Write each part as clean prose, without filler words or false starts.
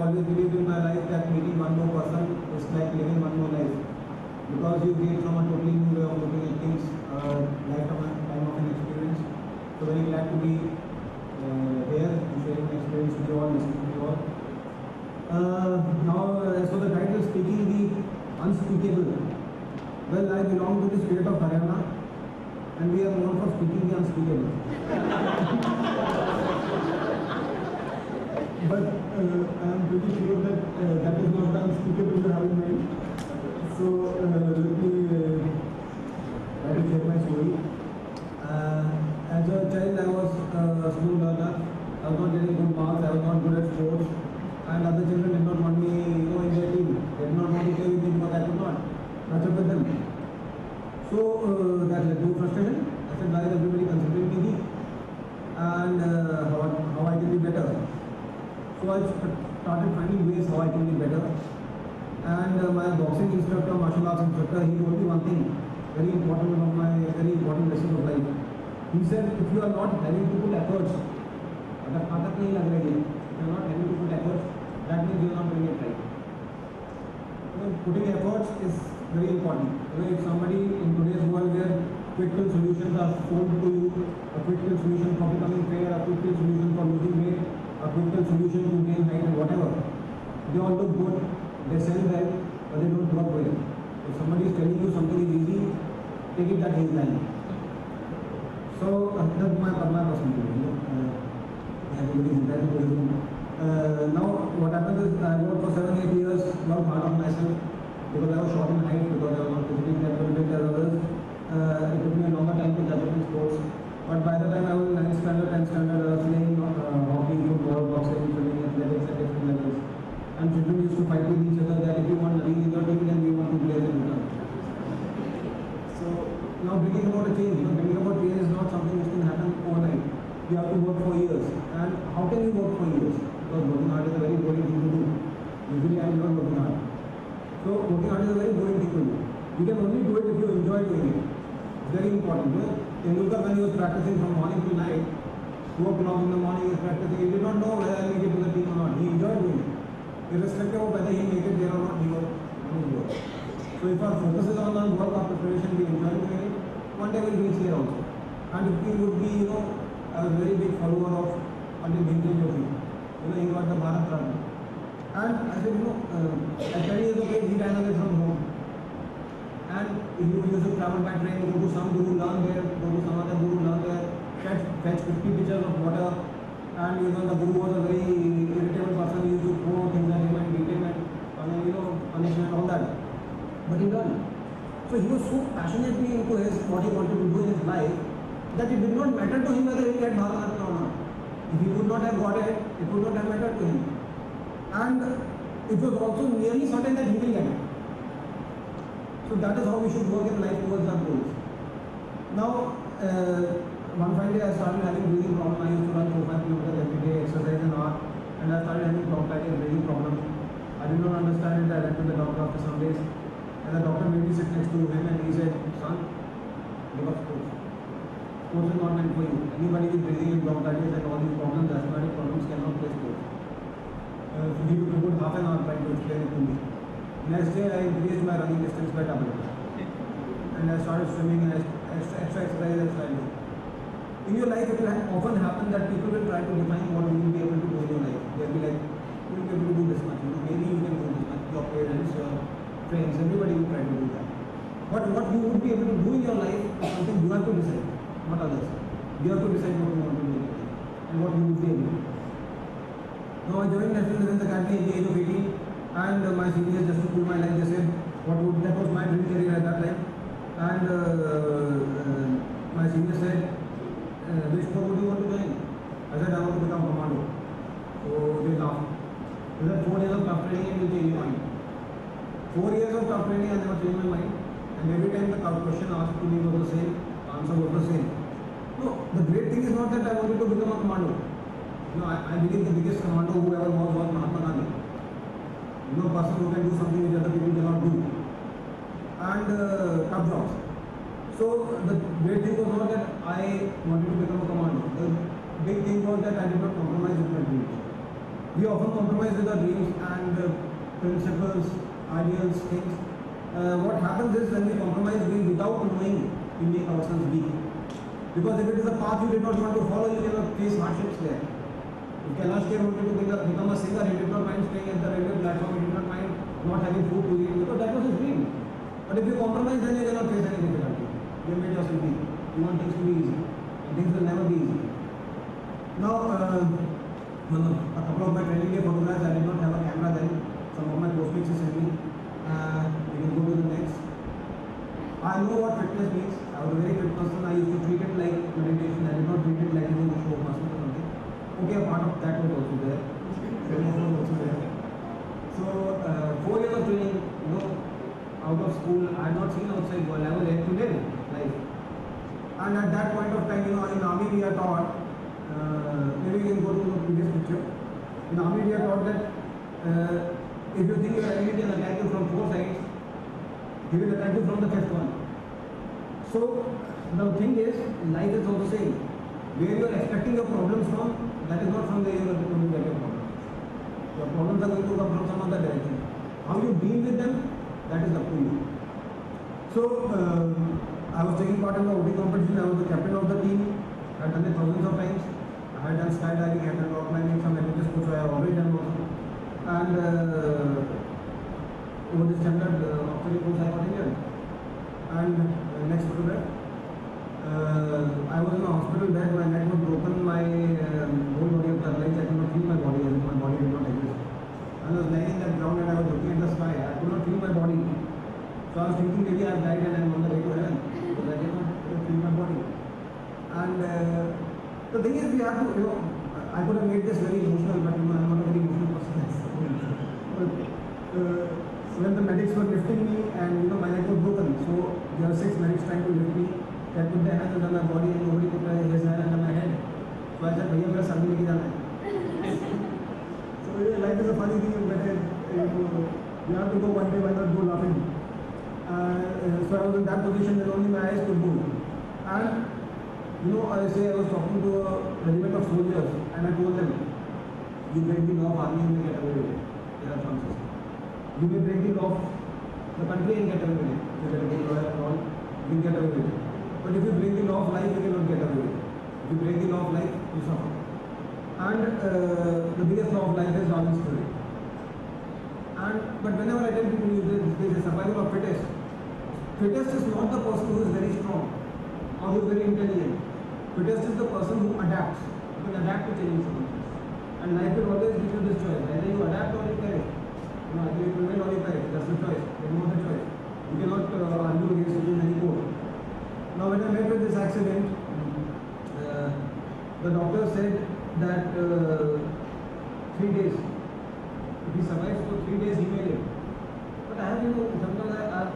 always believed in my life that meeting one more person is like living one more life. Because you get from a totally new way of looking at things, lifetime of an experience. So very glad to be here and sharing my experience with you all, listening to you all. Now, as for the title, speaking the unspeakable. Well, I belong to the state of Haryana, and we are known for speaking the unspeakable. But I am pretty sure that that is not the unspeakable you have in mind. So let me try to share my story. As a child, I was a school learner. I was not getting good marks. I was not good at sports, and other children did not want me, in their team. They did not want to play with me because I could not catch up with them. So that led to frustration. I said, why is everybody considering me weak? And how I can be better. So I started finding ways how I can be better. And my boxing instructor, martial arts instructor, he told me one thing, very important, one of my very important lessons of life. He said, if you are not having to put efforts, if you are not having to put efforts, that means you are not doing it right. Putting efforts is very important. If somebody in today's world where quick win solutions are sold to you, a quick win solution for becoming fair, a quick win solution for losing weight, a quick win solution to gain height and whatever, they all look good, they sell well, but they don't work well. If somebody is telling you something is easy, take it that he is lying. So that's my personal view. Now what happens is I worked for 7-8 years, worked hard on myself because I was short in height, because I was not physically capable as others. It took me a longer time to catch up in sports. But by the time I was in 9th standard, 10th standard, I was playing hockey, football, boxing, swimming, athletics at different levels. And children used to fight with each other that if you want Navin in your team, then we want to play as a return. So now bringing about a change, bringing about change is not something which can happen overnight. You have to work for years. And how can you work for years? Because working hard is a very boring thing to do. Usually I am not working hard. So working hard is a very boring thing to do. You can only do it if you enjoy doing it. It's very important. Tendulkar, when he was practicing from morning to night, 2 o'clock in the morning he was practicing, he did not know whether I will make it to the team or not. He enjoyed doing it. Irrespective of whether he make it there or not, he was doing work. So if our focus is on work or preparation, we enjoy doing it, one day we will reach here also. And if he would be, a very big follower of Pandit Bhimsen Joshi, he got the Bharat Ratna. And I said, at 20 years of age, he ran away from home. And he used to travel by train, go to some guru, learn there, go to some other guru, learn there, fetch 50 pitchers of water. And the guru was a very irritable person. He used to throw things at him and beat him and punishment and all that. But he learned. So he was so passionately into what he wanted to do in his life that it did not matter to him whether he had Bharat Ratna or not. If he could not have got it, it would not have mattered to him. And it was also nearly certain that he will get it. So that is how we should work in life towards our goals. Now, one fine day I started having breathing problem. I used to run 4-5 kilometers every day, exercise an hour, and I started having bronchitis, breathing problem. I did not understand it. I went to the doctor after some days, and the doctor made me sit next to him and he said, son, give up sports. Sports is not meant for you. Anybody with breathing and bronchitis and all these problems, asthmatic problems cannot play sports. So he took a good half an hour trying to explain it to me. Next day I increased my running distance by double. And I started swimming and extra exercise I started. In your life, it will often happen that people will try to define what you will be able to do in your life. They will be like, you will be able to do this much. Maybe you can do this much. Your parents, your friends, everybody will try to do that. But what you would be able to do in your life is something you have to decide, not others. You have to decide what you want to do in your life and what you would be able to do. Now I joined National Defense Academy at the age of 18. And my seniors, just to cool my life, they said that was my dream career at that time. And my senior said, which corps would you want to join? I said, I want to become commando. So they laughed. They said 4 years of tough training and you change your mind. 4 years of tough training and I never changed my mind. And every time the question asked to me was the same, answer was the same. No, the great thing is not that I wanted to become a commando. I believe the biggest commando who ever was Mahatma Gandhi. A person who can do something which other people cannot do. And tough jobs. So the great thing was not that I wanted to become a commando. The big thing was that I did not compromise with my dreams. We often compromise with our dreams and principles, ideals, things. What happens is when we compromise, without knowing, we make ourselves weak. Because if it is a path you did not want to follow, you cannot face hardships there. If Kailash Kher wanted to become a singer, he did not mind staying at the railway platform, he did not mind not having food to eat, because that was his dream. But if you compromise, then you cannot face any difficulty. You made yourself weak. You want things to be easy. And things will never be easy. Now, a couple of my training day photographs, I did not have a camera then. Some of my postmates sent me. We can go to the next. I know what fitness means. I was a very fit person. I used to treat it like meditation. I did not treat it like a show of muscle or something. Okay, a part of that was also there. Was also there. So, 4 years of training, out of school, I had not seen outside world. I was yet to live life. And at that point of time, in army we are taught, maybe we can go to the previous picture. In army we are taught that if you think your enemy can attack you from 4 sides, he will attack you from the 5th one. So the thing is, life is also same. Where you are expecting your problems from, that is not from where you are going to get your problems. Your problems are going to come from some other direction. How you deal with them, that is up to you. So I was taking part in the OT competition. I was the captain of the team. I had done it thousands of times. I had done skydiving, I had done rock climbing, some adventures which I have already done also. And over this standard obstacle course I got injured. And next photograph. I was in a hospital bed, my neck was broken, my whole body was paralyzed, I could not feel my body as if my body did not exist. I was lying in that ground and I was looking at the sky, I could not feel my body. So I was thinking maybe I have died and I am on the way to heaven, because I did not feel my body. And the thing is, we have to, I could have made this very emotional, but I am not a very emotional person. But when the medics were lifting me and my leg was broken, so there were 6 medics trying to lift me. They put their hands under my body and nobody put his hand under my head. So I said, "Bhaiya, mera sar bhi leke jana hai." So life is a funny thing, but you have to go one day, why not go laughing? So I was in that position and only my eyes could move. And I was talking to a regiment of soldiers and I told them, you break the law of army and you get away with it. There are chances. You may break the law of the country and get away with it. You get a lawyer and all, you can get away with it. But if you break the law of life, you cannot get away with it. If you break the law of life, you suffer. And the biggest law of life is Darwin's theory. But whenever I tell people there is a survival of fittest. Fittest is not the person who is very strong or who is very intelligent. Fittest is the person who adapts. You can adapt to changing circumstances. And life will always give you this choice. Either you adapt or you perish. Either you prevail or you perish. That's the choice. There is no other choice. You cannot argue against it in any court. Now when I met with this accident, the doctor said that 3 days. If he survives for 3 days, he may live. But I have, sometimes I have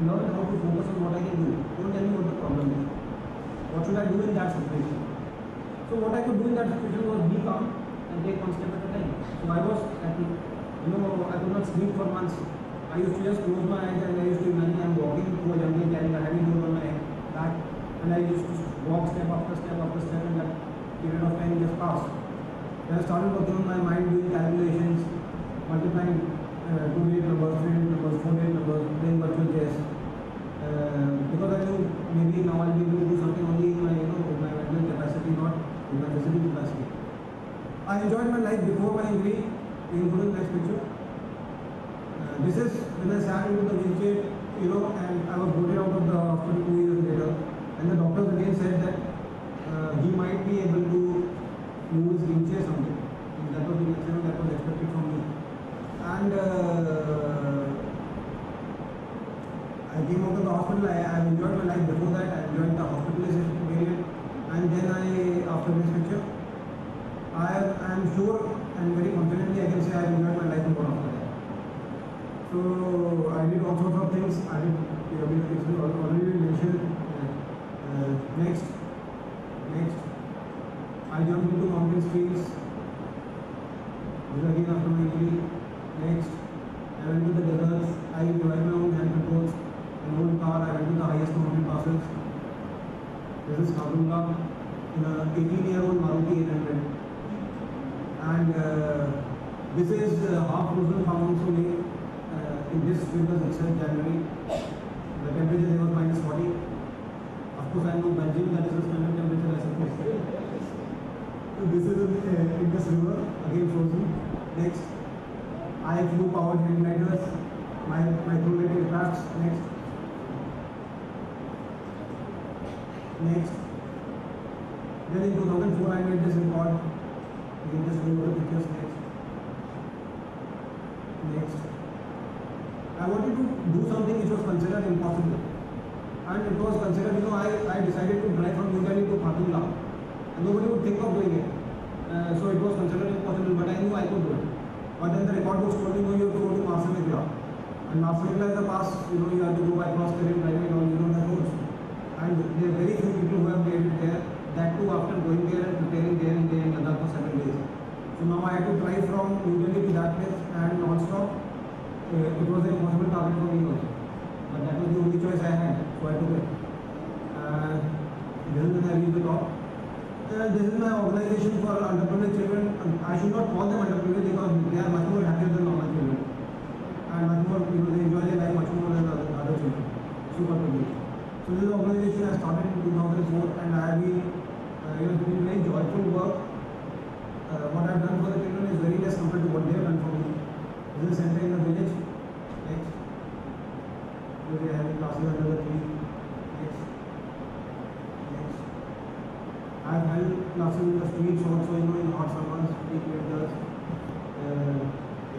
learned how to focus on what I can do. Don't tell me what the problem is. What should I do in that situation? So what I could do in that situation was be calm and take one step at a time. So I was happy. I could not sleep for months. I used to just close my eyes and I used to imagine I'm walking through a jungle carrying a heavy load on my back. And I used to walk step after step after step, and that period of time just passed. Then I started working on my mind, doing calculations, multiplying 2-digit numbers, 3-digit numbers, 4-digit numbers, playing virtual chess. Because I knew maybe now I'll be able to do something only in my, my mental capacity, not in my physical capacity. I enjoyed my life before my injury. You can go to the next picture. This is when I sat into the wheelchair, and I was voted out of the hospital 2 years later. And the doctors again said that he might be able to move his wheelchair someday. And that was the maximum that was expected from me. And I came out of the hospital. I enjoyed my life before that. I enjoyed the hospitalization period. And then after this picture, I am sure and very confidently I can say I enjoyed my life more after that. So I did all sorts of things. I did, it's already been mentioned. Next. I jumped into mountain streams. This again after my injury. Next, I went to the deserts. I enjoyed my own hand controls. An old car. I went to the highest mountain passes. This is Kabulga in a 18-year-old Maruti 800. And This is half frozen Farmanso Lake in this winter itself, January. The temperature there was -40. Of course, I know Belgium, that is the standard temperature, I suppose. This is in this river, again frozen. Next, I have flew powered hang gliders, my micro-related crafts. Next. Then in 2004 I made this record. You can just go over the pictures next. I wanted to do something which was considered impossible. And it was considered, I decided to drive from New Delhi to Khatungla. And nobody would think of doing it. So it was considered impossible, but I knew I could do it. But then the record books told me, no, you have to go to Marsimik. And Marsimik is a pass, you have to go by cross-country driving and you don't have roads. And there are very few people who have made it there, that too after going there and preparing there in Ladakh for 7 days. So now I had to drive from New Delhi to that place and non-stop. It was an impossible target for me also. But that was the only choice I had, so I took it. This is when I reached the top. This is my organization for underprivileged children. I should not call them underprivileged because they are much more happier than normal children. And much more, they enjoy their life much more than other children. Super privileged. So this organization I started in 2004 and I have been doing very joyful work. What I have done for the children is very less compared to what they have done for me. This is a center in the village. Next. We are having classes under the tree. Next. I have held classes in the streets also, in hot summers, peak winters.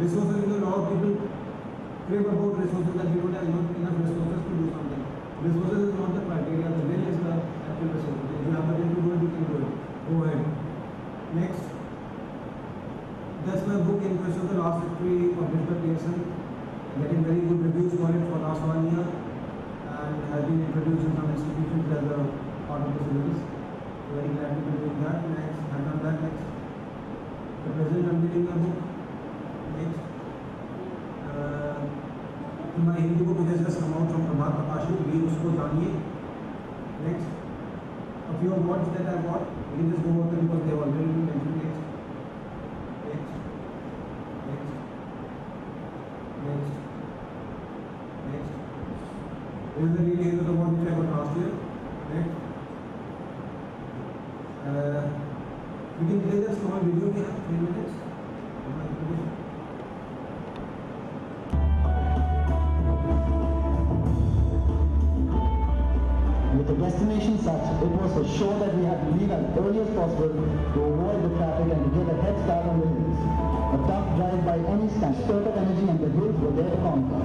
Resources, a lot of people crave about resources that we don't have enough resources to do something. Resources is not the criteria, the will is the actual resources. If you have the will to do it, you can do it. Go ahead. Next. That's my book, In Quest of the Last Victory, published by Pearson. Getting very good reviews for it for last 1 year and has been introduced in some institutions as a part of the syllabus. Very glad to be doing that. Next, I've done that next. The present I'm reading my book. Next. My Hindi book which has just come out from Prabhat Prakashi, read usko janiye. Next. A few awards that I got, we can just go over them because they have already been mentioned. Next. This is the real name of the award which I got last year. Next. We can play that small video. We have 3 minutes. With the destination such, it was for sure that we had to leave as early as possible to avoid the traffic and to get a head start on the hills. A tough drive by any standard, spurt of energy and the hills were there to conquer.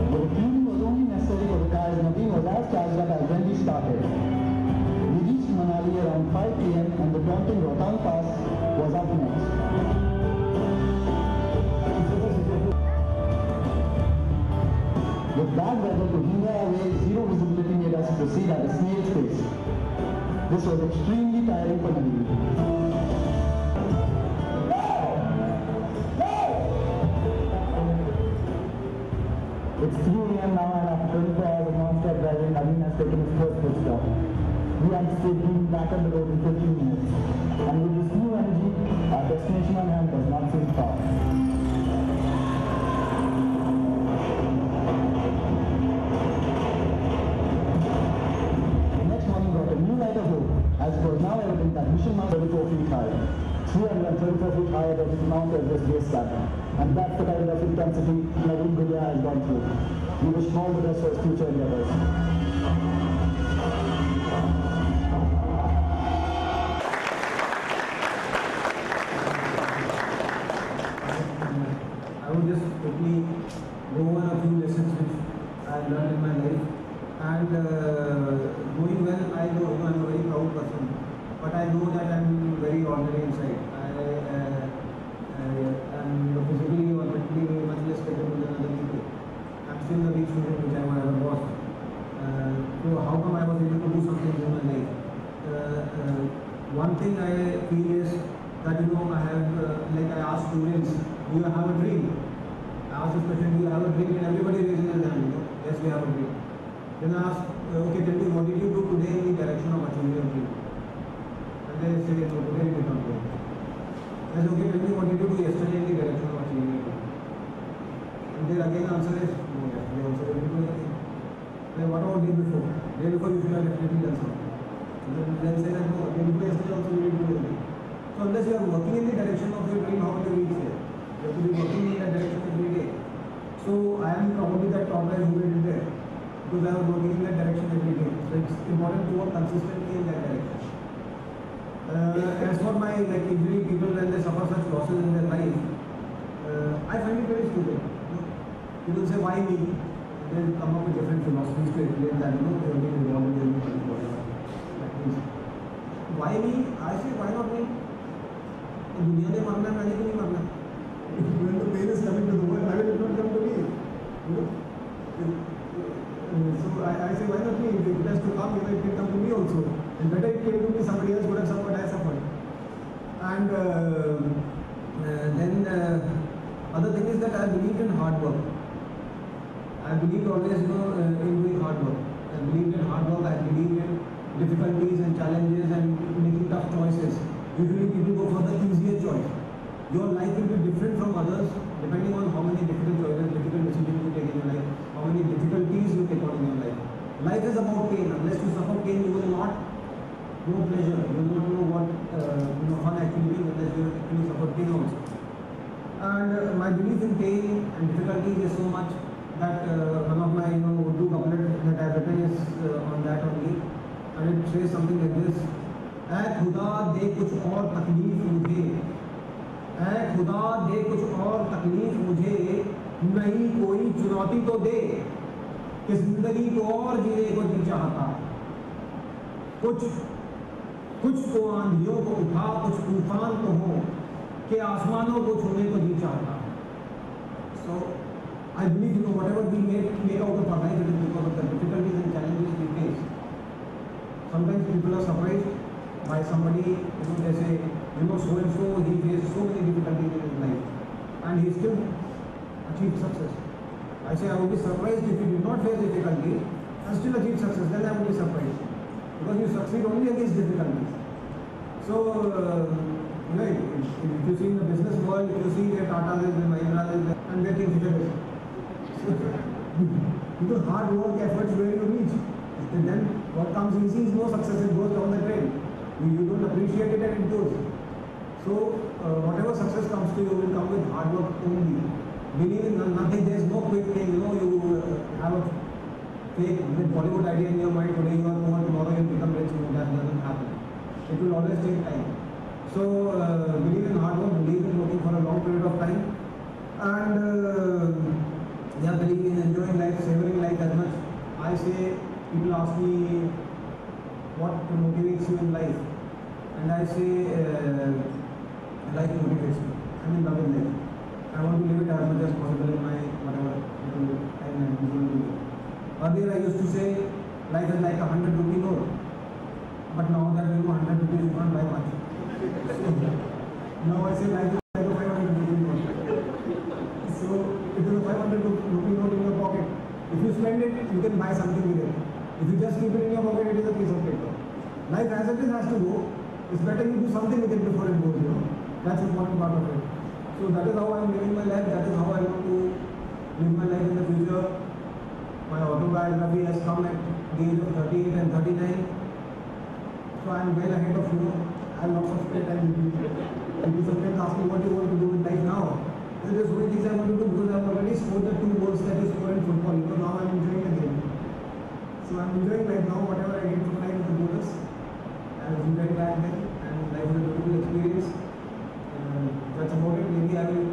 The refueling was only necessary for the car as Navin was as charged up as when we started. We reached Manali around 5 p.m. and the daunting Rohtang Pass was up next. With bad weather to hinder our way, zero visibility made us proceed at a snail's pace. This was extremely tiring for Navin. It's 3 a.m. now and after 24 hours of non-stop driving, Navin has taken his first pit stop. We anticipate being back on the road in 15 minutes. And with this new energy, our destination on hand does not seem far. The next morning brought a new light of hope, as it was now evident that Mission Mount 34 feet high, 334 feet higher than Mt Everest base camp. And that's the kind of intensity Navin Gulia has gone through. We wish all the best for his future endeavors. I would just quickly go over a few lessons which I learned in my life. And going well, I know I'm a very proud person, but I know that I'm very ordinary inside. I'm physically or mentally much less capable than other people. I'm still the weak student which I ever was. So how come I was able to do something in my life? One thing I feel is that I have, like I ask students, do you have a dream? I ask this question, do you have a dream? And everybody raises their hand, yes, we have a dream. Then I ask, okay, tell me, what did you do today in the direction of achieving your dream? And they say, no, today we did not do it. I said, okay, tell me, what did you do yesterday in the direction of achieving feeling it. And there again answer is no, yes, they also didn't do anything. Then what about day before? Day before you should have definitely done something. And then say that no, day before yesterday also you didn't do anything. So unless you are working in the direction of your dream, how will you reach there? You have to be working in that direction every day. So I am probably that top guy who did it there. Because I was working in that direction every day. So it's important to work consistently in that direction. As for my injury, people when they suffer such losses in their life, I find it very stupid. People say, why me? They come up with different philosophies to explain that, they have been involved in whatever. Why me? I say, why not me? दुनिया ने मरना है, मैंने क्यों नहीं मरना? When the pain is coming to the world, why will it not come to me? So I say, why not me? If it has to come, it can come to me also. And better it came to me, somebody else would have suffered, I suffered. And then other thing is that I believe in hard work. I believe always, in doing hard work. I believe in hard work. I believe in difficulties and challenges and making tough choices. Usually people go for the easier choice. Your life will be different from others depending on how many difficult choices, difficult decisions you take in your life, how many difficulties you take on in your life. Life is about pain. Unless you suffer pain, you will not know pleasure. You will not know what fun activities unless you actually suffer pain also. And my belief in pain and difficulties is so much that one of my Urdu couplet that I have written is on that only, and it says something like this: ऐ खुदा दे कुछ और तकलीफ मुझे, ऐ खुदा दे कुछ और तकलीफ मुझे, नई कोई चुनौती तो दे कि जिंदगी को और जीने को जी चाहता। कुछ तो आंधियों को उठा, कुछ तूफान तो हो कि आसमानों को छूने को जी चाहता। So I believe whatever we make out of our life, it is because of the difficulties and challenges we face. Sometimes people are surprised by somebody, they say, so and so, he faced so many difficulties in his life and he still achieved success. I say I would be surprised if you did not face difficulties and still achieve success. Then I would be surprised, because you succeed only against difficulties. So if you see in the business world, if you see where Tata is, where Mahindra is, and where Kingfisher is, because hard work, efforts, where you reach, and then what comes easy is no success, it goes down the drain. You don't appreciate it and it goes. So whatever success comes to you will come with hard work only. Believe in nothing, there is no quick thing, you have a fake Bollywood idea in your mind, today you are poor, tomorrow you will become rich, that doesn't happen. It will always take time. So believe in hard work, believe in working for a long period of time, and believe in enjoying life, savoring life as much. I say, people ask me what motivates you in life, and I say life motivates me. I'm in love with life. I want to live it as much as possible in my whatever time I'm going to do. Earlier I used to say life is like 100 rupee note, but now that 100 rupees you can't buy much. Now I say life is like a 500 rupee note. So it is a 500 rupee note in your pocket. If you spend it, you can buy something with it. If you just keep it in your pocket, it is a piece of paper. Life as it is has to go. It's better you do something with it before it goes, That's the important part of it. So that is how I am living my life. That is how I want to live my life in the future. My autobiography has come at the age of 38 and 39. So I am well ahead of I have lots of spare time. People sometimes ask me what you want to do with life now. There are so many things I want to do because I have already scored the 2 goals that you score in football. Now I am enjoying the game. So I am enjoying life now. Whatever I get from life is a bonus. I was enjoying back then, and life is a beautiful experience. That's about it. Maybe I will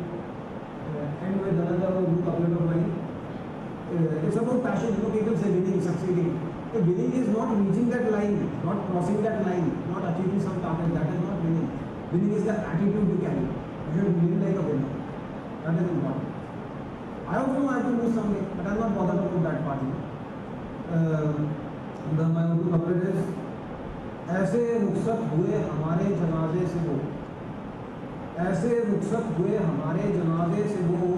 end with another couplet of mine. It's about passion. People say winning, succeeding. The winning is not reaching that line, not crossing that line, not achieving some target. That is not winning. Winning is the attitude you carry. You should live like a winner. That is important. I also know I have to lose something, but I am not bothered about that part. My Urdu couplet is, ऐसे रुखसत हुए हमारे जनाजे से वो, ऐसे रुखसत हुए हमारे जनाजे से वो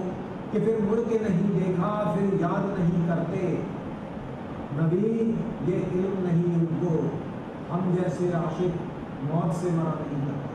कि फिर मुड़ के नहीं देखा, फिर याद नहीं करते। नबी ये इल्म नहीं उनको, हम जैसे आशिक मौत से मरा नहीं करते।